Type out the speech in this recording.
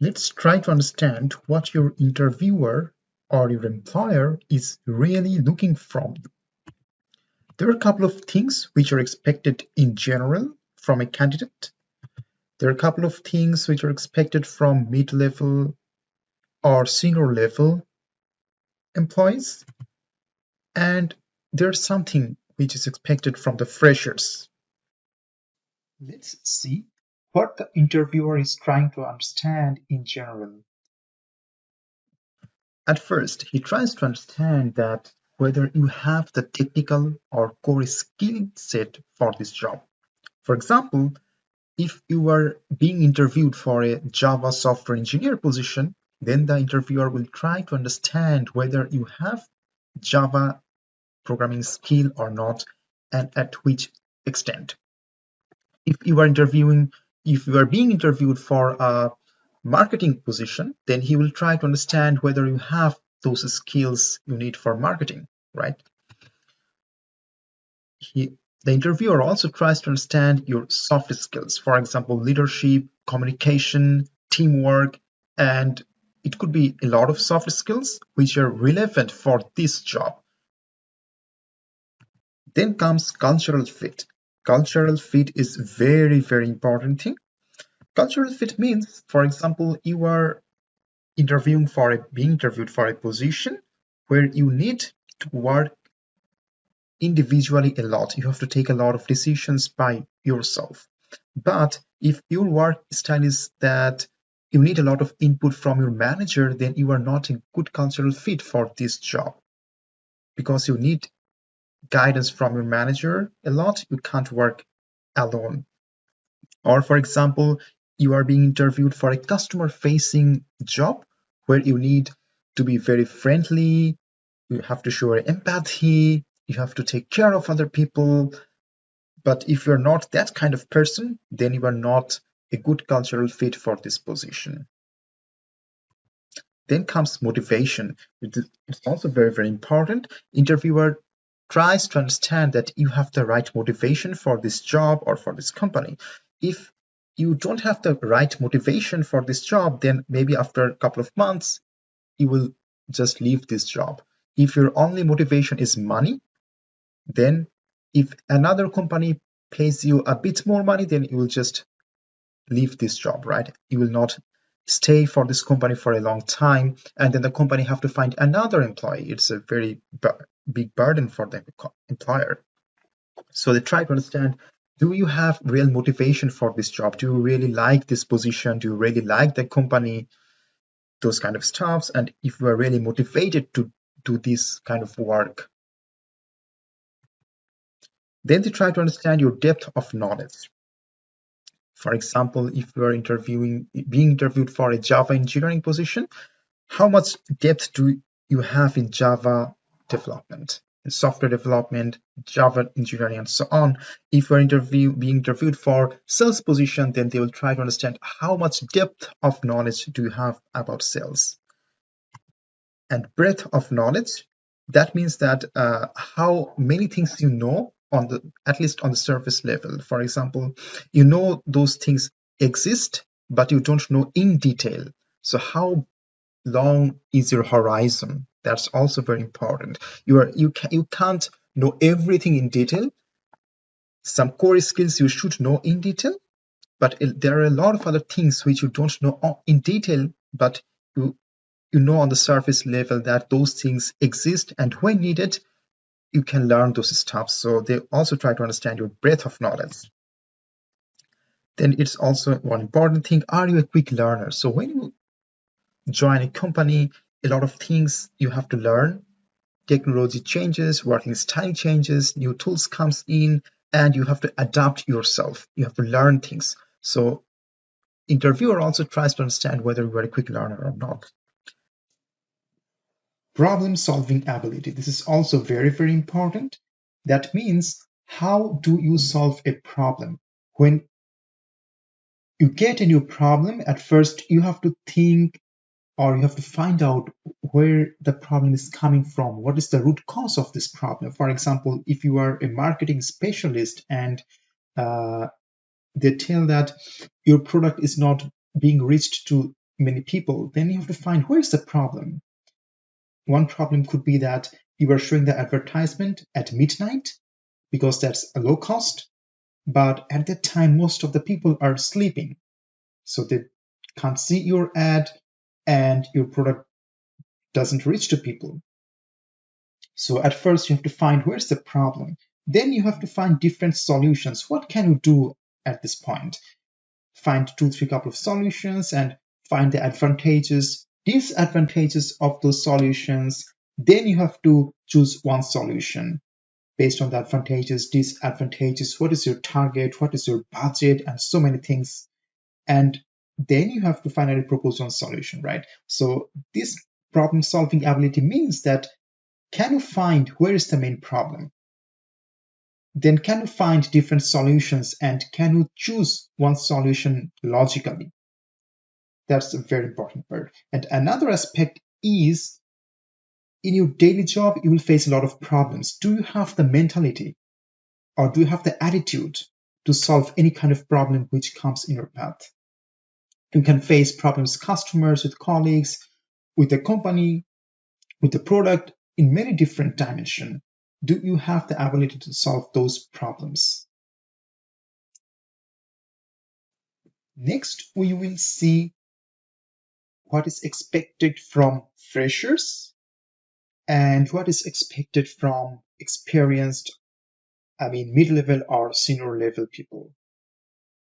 Let's try to understand what your interviewer or your employer is really looking from you. There are a couple of things which are expected in general from a candidate. There are a couple of things which are expected from mid-level or senior level employees, and there's something which is expected from the freshers. Let's see what the interviewer is trying to understand in general. At first, he tries to understand that whether you have the technical or core skill set for this job. For example, if you are being interviewed for a Java software engineer position, then the interviewer will try to understand whether you have Java programming skill or not, and at which extent. If you are being interviewed for a marketing position, then he will try to understand whether you have those skills you need for marketing, right? The interviewer also tries to understand your soft skills, for example, leadership, communication, teamwork, and it could be a lot of soft skills which are relevant for this job. Then comes cultural fit. Cultural fit is very, very important thing. Cultural fit means, for example, you are being interviewed for a position where you need to work individually a lot. You have to take a lot of decisions by yourself. But if your work style is that you need a lot of input from your manager, then you are not a good cultural fit for this job because you need guidance from your manager a lot. You can't work alone. Or for example, you are being interviewed for a customer facing job where you need to be very friendly, you have to show empathy, you have to take care of other people. But if you're not that kind of person, then you are not a good cultural fit for this position. Then comes motivation. It's also very, very important. Interviewer tries to understand that you have the right motivation for this job or for this company. If you don't have the right motivation for this job, then maybe after a couple of months, you will just leave this job. If your only motivation is money, then if another company pays you a bit more money, then you will just leave this job, right? You will not stay for this company for a long time, and then the company have to find another employee. It's a very big burden for the employer. So they try to understand, do you have real motivation for this job? Do you really like this position? Do you really like the company? Those kind of stuffs. And if you are really motivated to do this kind of work, then they try to understand your depth of knowledge. For example, if you are being interviewed for a Java engineering position, how much depth do you have in Java development, in software development, Java engineering, and so on? If you're being interviewed for sales position, then they will try to understand how much depth of knowledge do you have about sales. And breadth of knowledge, that means that how many things you know at least on the surface level. For example, you know those things exist, but you don't know in detail. So how long is your horizon? That's also very important. You can't know everything in detail. Some core skills you should know in detail, but there are a lot of other things which you don't know in detail, but you know on the surface level that those things exist, and when needed, you can learn those stuff. So they also try to understand your breadth of knowledge. Then it's also one important thing, are you a quick learner? So when you join a company, a lot of things you have to learn. Technology changes, working style changes, new tools comes in, and you have to adapt yourself. You have to learn things. So interviewer also tries to understand whether you are a quick learner or not. Problem solving ability. This is also very, very important. That means, how do you solve a problem? When you get a new problem, at first you have to think, or you have to find out where the problem is coming from. What is the root cause of this problem? For example, if you are a marketing specialist and they tell that your product is not being reached to many people, then you have to find where is the problem. One problem could be that you are showing the advertisement at midnight because that's a low cost, but at that time, most of the people are sleeping. So they can't see your ad and your product doesn't reach to people. So at first you have to find where's the problem. Then you have to find different solutions. What can you do at this point? Find 2-3 couple of solutions and find the advantages, disadvantages of those solutions. Then you have to choose one solution based on the advantages, disadvantages, what is your target, what is your budget, and so many things. And then you have to finally propose one solution, right? So this problem solving ability means that can you find where is the main problem? Then can you find different solutions and can you choose one solution logically? That's a very important part. And another aspect is in your daily job, you will face a lot of problems. Do you have the mentality or do you have the attitude to solve any kind of problem which comes in your path? You can face problems with customers, with colleagues, with the company, with the product in many different dimensions. Do you have the ability to solve those problems? Next, we will see what is expected from freshers and what is expected from experienced, mid-level or senior level people.